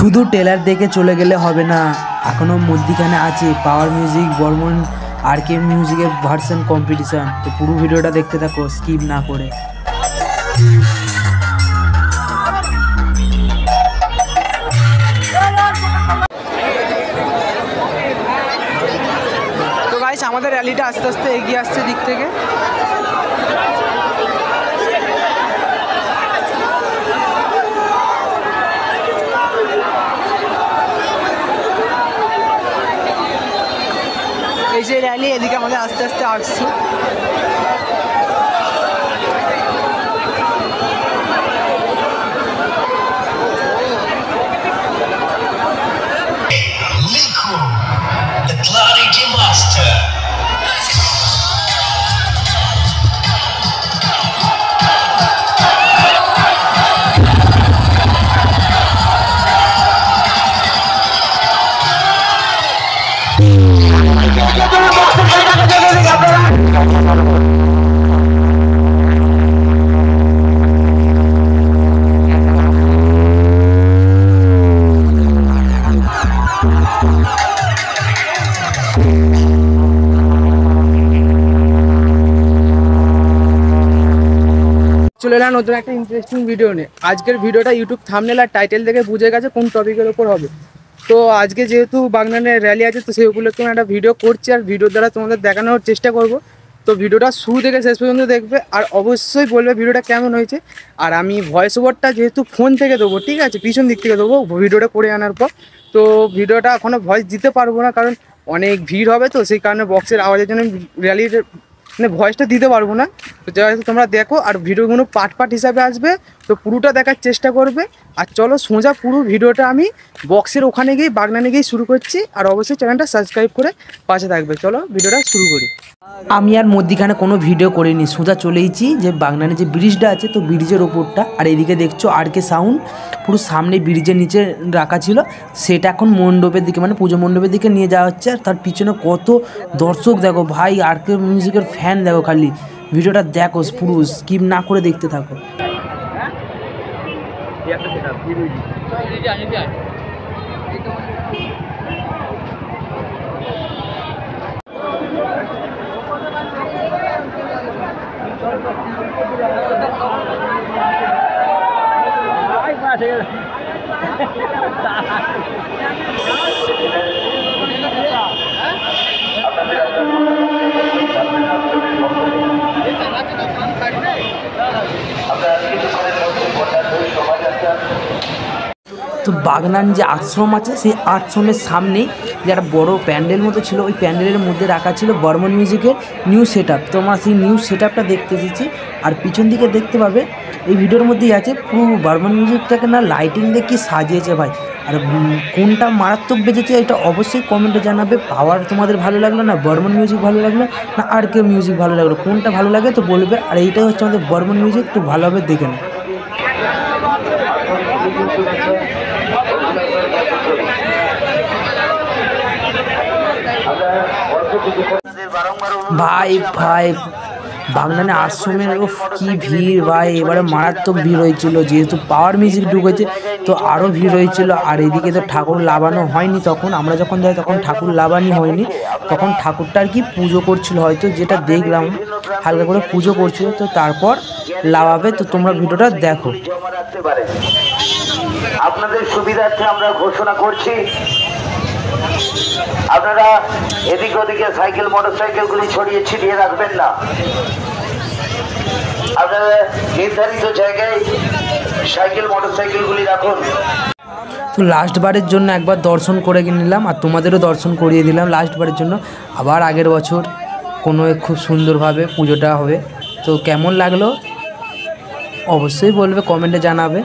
শুধু ট্রেলার দেখে চলে গেলে হবে না, এখনও মধ্যিখানে আছে পাওয়ার মিউজিক বর্মন আরকে মিউজিকের ভার্সন কম্পিটিশান। তো পুরো ভিডিওটা দেখতে থাকো স্কিপ না করে। তো গাইস আমাদের র্যালিটা আস্তে আস্তে এগিয়ে আসছে দিক থেকে। এই যে র্যালি এদিকে আমাদের আস্তে আস্তে আসছে। চলে এলাম নতুন একটা ইন্টারেস্টিং ভিডিও নিয়ে। আজকের ভিডিওটা ইউটিউব থাম্বনেল আর টাইটেল দেখে বুঝে গেছে কোন টপিকের ওপর হবে। তো আজকে যেহেতু বাগনানের র্যালি আছে, তো সেই উপলক্ষে আমি একটা ভিডিও করছি আর ভিডিওর দ্বারা তোমাদের দেখানোর চেষ্টা করব। তো ভিডিওটা শুরু থেকে শেষ পর্যন্ত দেখবে আর অবশ্যই বলবে ভিডিওটা কেমন হয়েছে। আর আমি ভয়েস ওভারটা যেহেতু ফোন থেকে দেবো, ঠিক আছে, পিছন দিক থেকে দেবো ভিডিওটা করে আনার পর। তো ভিডিওটা এখনও ভয়েস দিতে পারবো না, কারণ অনেক ভিড় হবে, তো সেই কারণে বক্সের আওয়াজের জন্য র্যালির মানে ভয়েসটা দিতে পারবো না। তো যাই তোমরা দেখো আর ভিডিওগুলো পার্ট পার্ট হিসাবে আসবে, তো পুরোটা দেখার চেষ্টা করবে। আর চলো সোজা পুরো ভিডিওটা আমি বক্সের ওখানে গিয়ে বাগনানে গিয়ে শুরু করছি। আর অবশ্যই চ্যানেলটা সাবস্ক্রাইব করে পাশে থাকবে। চলো ভিডিওটা শুরু করি। আমি আর মধ্যিখানে কোনো ভিডিও করিনি, সোজা চলেইছি যে বাগনানে যে ব্রিজটা আছে, তো ব্রিজের ওপরটা। আর এদিকে দেখছো আরকে সাউন্ড পুরো সামনে ব্রিজের নিচে রাখা ছিল, সেটা এখন মণ্ডপের দিকে মানে পুজো মণ্ডপের দিকে নিয়ে যাওয়া হচ্ছে। আর তার পিছনে কত দর্শক দেখো ভাই, আরকে মিউজিকের ফ্যান দেখো, খালি ভিডিওটা দেখো পুরো স্কিপ না করে দেখতে থাকো। তো বাগনান যে আশ্রম আছে, সেই আশ্রমের সামনেই যে একটা বড় প্যান্ডেল মতো ছিল, ওই প্যান্ডেলের মধ্যে রাখা ছিল বর্মন মিউজিকের নিউ সেট আপ। তো আমরা সেই নিউ সেট আপটা দেখতে এসেছি। আর পিছন দিকে দেখতে পাবে এই ভিডিওর মধ্যেই আছে পুরো বর্মন মিউজিকটাকে না লাইটিং দিয়ে কি সাজিয়েছে ভাই। আর কোনটা মারাত্মক বেজেছে এটা অবশ্যই কমেন্টে জানাবে। পাওয়ার তোমাদের ভালো লাগলো না বর্মন মিউজিক ভালো লাগলো না আর কে মিউজিক ভালো লাগলো, কোনটা ভালো লাগে তো বলবে। আর এইটাই হচ্ছে আমাদের বর্মন মিউজিক, একটু ভালোভাবে দেখে না। ভাই ভাই বাগনানে আশ্রমের কি ভিড় ভাই, এবারে মারাত্মক ভিড় হয়েছিল। যেহেতু পাওয়ার মিউজিক ঢুকেছে তো আরও ভিড় হয়েছিল। আর এদিকে তো ঠাকুর লাগানো হয়নি, তখন আমরা যখন যাই তখন ঠাকুর লাগানি হয়নি, তখন ঠাকুরটা আর কি পুজো করছিল হয়তো, যেটা দেখলাম হালকা করে পুজো করছিল। তো তারপর লাগাবে, তো তোমরা ভিডিওটা দেখো। আপনাদের সুবিধার্থে আমরা ঘোষণা করছি, আপনারা এদিক ওদিকে সাইকেল মোটরসাইকেলগুলি ছড়িয়ে ছিটিয়ে রাখবেন না। আপনারা নির্ধারিত জায়গায় সাইকেল মোটরসাইকেলগুলি রাখুন। তো লাস্টবারের জন্য একবার দর্শন করে নিলাম আর তোমাদেরও দর্শন করিয়ে দিলাম লাস্টবারের জন্য। আবার আগের বছর কোনো খুব সুন্দরভাবে পুজোটা হবে। তো কেমন লাগলো অবশ্যই বলবে, কমেন্টে জানাবে।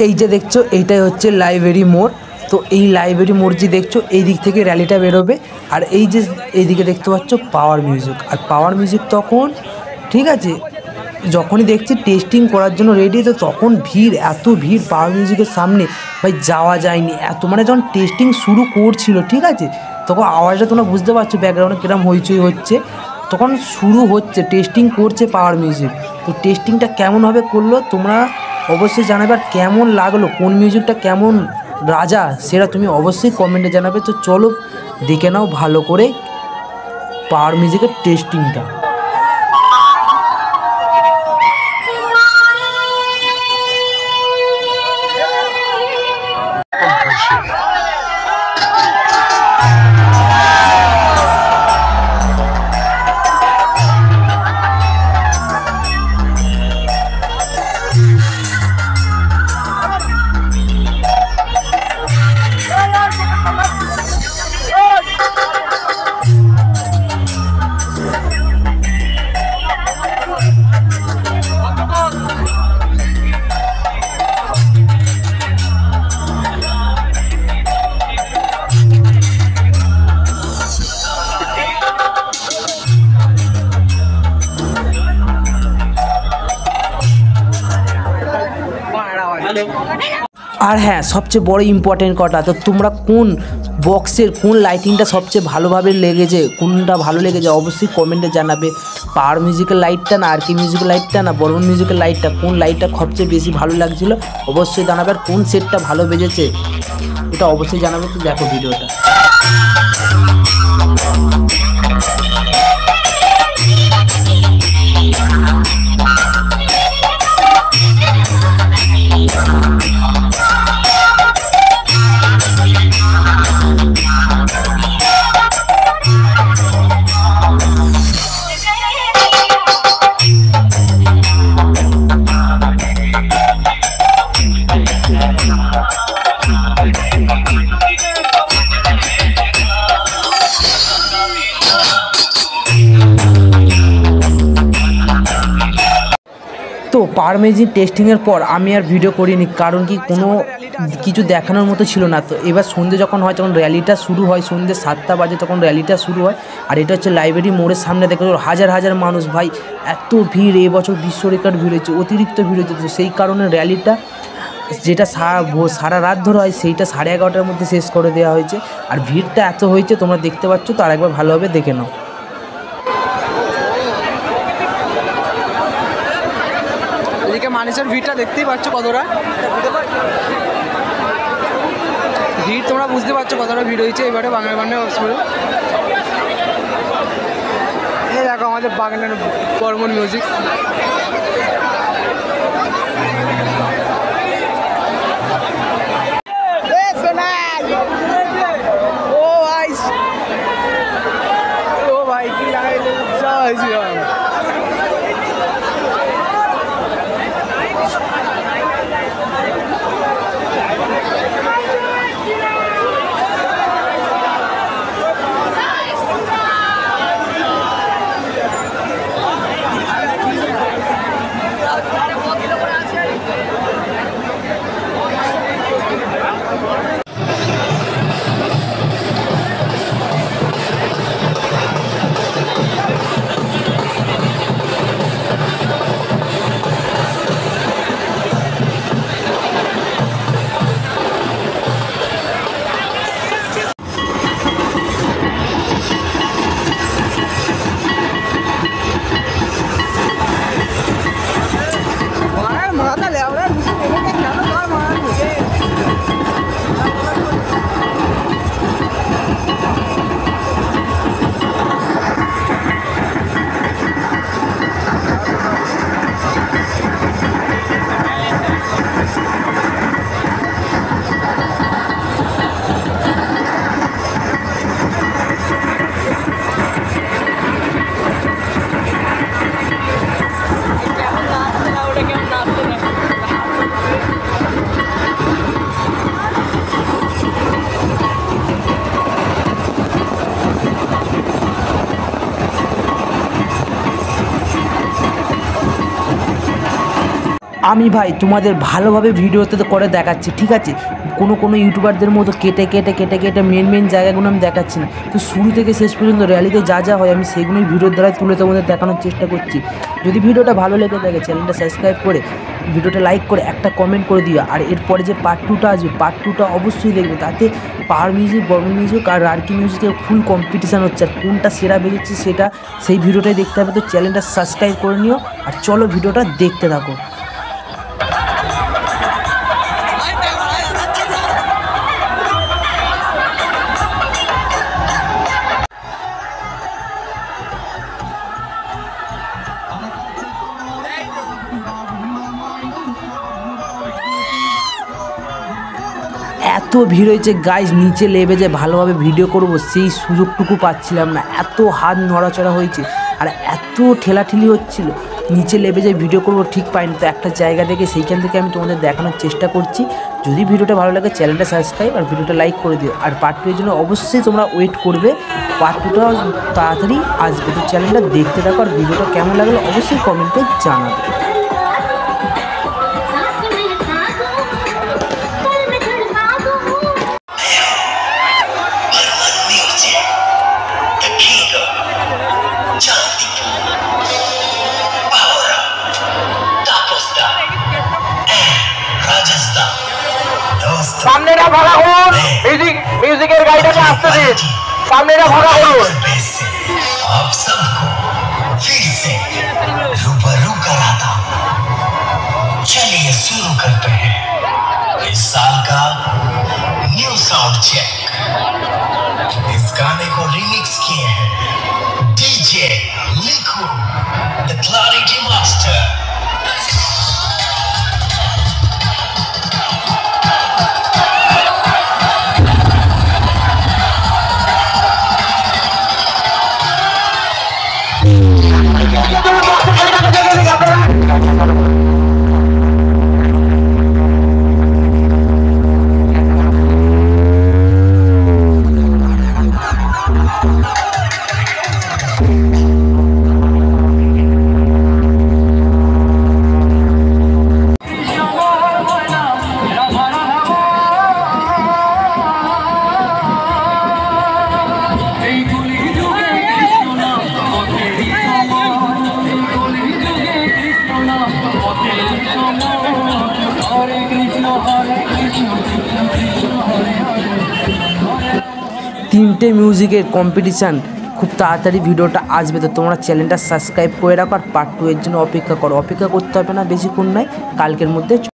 এই যে দেখছো এইটাই হচ্ছে লাইব্রেরি মোড়। তো এই লাইব্রেরি মোড় যে দেখছো এই দিক থেকে র্যালিটা বেরোবে। আর এই যে এইদিকে দেখতে পাচ্ছ পাওয়ার মিউজিক। আর পাওয়ার মিউজিক তখন ঠিক আছে যখনই দেখছি টেস্টিং করার জন্য রেডি, তো তখন ভিড়, এত ভিড় পাওয়ার মিউজিকের সামনে ভাই যাওয়া যায়নি এত। মানে যখন টেস্টিং শুরু করছিল ঠিক আছে, তখন আওয়াজটা তোমরা বুঝতে পারছো ব্যাকগ্রাউন্ডে কিরম হইচই হচ্ছে। তখন শুরু হচ্ছে টেস্টিং করছে পাওয়ার মিউজিক। তো টেস্টিংটা কেমনভাবে করলো তোমরা অবশ্যই জানাবে। আর কেমন লাগলো, কোন মিউজিকটা কেমন রাজা সেটা তুমি অবশ্যই কমেন্টে জানাবে। তো চলো দেখে নাও ভালো করে পাওয়ার মিউজিকের টেস্টিংটা। আর হ্যাঁ, সবচেয়ে বড় ইম্পর্টেন্ট কথা, তো তোমরা কোন বক্সের কোন লাইটিংটা সবচেয়ে ভালোভাবে লেগেছে, কোনটা ভালো লেগেছে অবশ্যই কমেন্টে জানাবে। পাওয়ার মিউজিকের লাইটটা না আর কি মিউজিকের লাইটটা না বর্মন মিউজিকের লাইটটা, কোন লাইটটা সবচেয়ে বেশি ভালো লাগছিলো অবশ্যই জানাবে। আর কোন সেটটা ভালো বেজেছে এটা অবশ্যই জানাবে। তো দেখো ভিডিওটা। তো পাওয়ার মিউজিক টেস্টিংয়ের পর আমি আর ভিডিও করিনি, কারণ কি কোনো কিছু দেখানোর মতো ছিল না। তো এবার সন্ধ্যে যখন হয় তখন র্যালিটা শুরু হয়, সন্ধ্যে 7টা বাজে তখন র্যালিটা শুরু হয়। আর এটা হচ্ছে লাইব্রেরি মোড়ের সামনে, দেখো হাজার হাজার মানুষ, ভাই এত ভিড়, এবছর বিশ্ব রেকর্ড ভিড় হয়েছে, অতিরিক্ত ভিড় হয়েছে। তো সেই কারণে র্যালিটা যেটা সারা রাত ধরে হয় সেইটা 11:30টার মধ্যে শেষ করে দেওয়া হয়েছে। আর ভিড়টা এত হয়েছে তোমরা দেখতে পাচ্ছ, তো আরেকবার ভালোভাবে দেখে নাও। এদিকে মানুষের ভিড়টা দেখতেই পাচ্ছ কতটা ভিড়, তোমরা বুঝতে পারছো কতটা ভিড় হয়েছে এবারে বাংলা হসপিটাল। এই দেখো আমাদের বাংলার বর্মন মিউজিক। ও ভাই কি লাগাইলে আমি ভাই তোমাদের ভালোভাবে ভিডিওতে করে দেখাচ্ছি, ঠিক আছে? কোনো ইউটিউবারদের মতো কেটে কেটে কেটে কেটে মেন জায়গাগুলো আমি দেখাচ্ছি না। তো শুরু থেকে শেষ পর্যন্ত র্যালিতে যা যা হয় আমি সেগুলোই ভিডিওর দ্বারা তুলে তোমাদের দেখানোর চেষ্টা করছি। যদি ভিডিওটা ভালো লেগে থাকে চ্যানেলটা সাবস্ক্রাইব করে ভিডিওটা লাইক করে একটা কমেন্ট করে দিও। আর এরপরে যে পার্ট 2টা আসবে, পার্ট 2টা অবশ্যই দেখবে। তাতে পাওয়ার মিউজিক, বর্মন মিউজিক আর রার্কি মিউজিকের ফুল কম্পিটিশান হচ্ছে। আর কোনটা সেরা বেজেছে সেটা সেই ভিডিওটাই দেখতে হবে। তো চ্যানেলটা সাবস্ক্রাইব করে নিও আর চলো ভিডিওটা দেখতে থাকো। এত ভিড় হয়েছে গাইজ, নিচে লেবে যে ভালোভাবে ভিডিও করব সেই সুযোগটুকু পাচ্ছিলাম না, এত হাত নড়াচড়া হয়েছে আর এত ঠেলাঠেলি হচ্ছিল, নিচে লেবে যে ভিডিও করব ঠিক পাইনি। তো একটা জায়গা দেখে সেইখান থেকে আমি তোমাদের দেখানোর চেষ্টা করছি। যদি ভিডিওটা ভালো লাগে চ্যানেলটা সাবস্ক্রাইব আর ভিডিওটা লাইক করে দিও। আর পার্ট 2 এর জন্য অবশ্যই তোমরা ওয়েট করবে, পার্ট 2টা তাড়াতাড়ি আসবে। তো চ্যানেলটা দেখতে থাকো আর ভিডিওটা কেমন লাগলো অবশ্যই কমেন্টে জানাবে। সামনেটা ভাড়া করুন, মিউজিকের গাড়িটাকে আসতে দিন, সামনেটা ভাড়া করুন। आप सबको फिर से रूबरू कराता हूं। चलिए शुरू करते हैं इस साल का न्यू साउंड चेक। इस गाने को रिमिक्स किए हैं डीजे लिखू द क्लैरिटी मास्टर। তিনটে মিউজিকের কম্পিটিশান খুব তাড়াতাড়ি ভিডিওটা আসবে। তো তোমরা চ্যানেলটা সাবস্ক্রাইব করে রাখো আর পার্ট 2 এর জন্য অপেক্ষা করো। অপেক্ষা করতে হবে না বেশিক্ষণ নয়, কালকের মধ্যে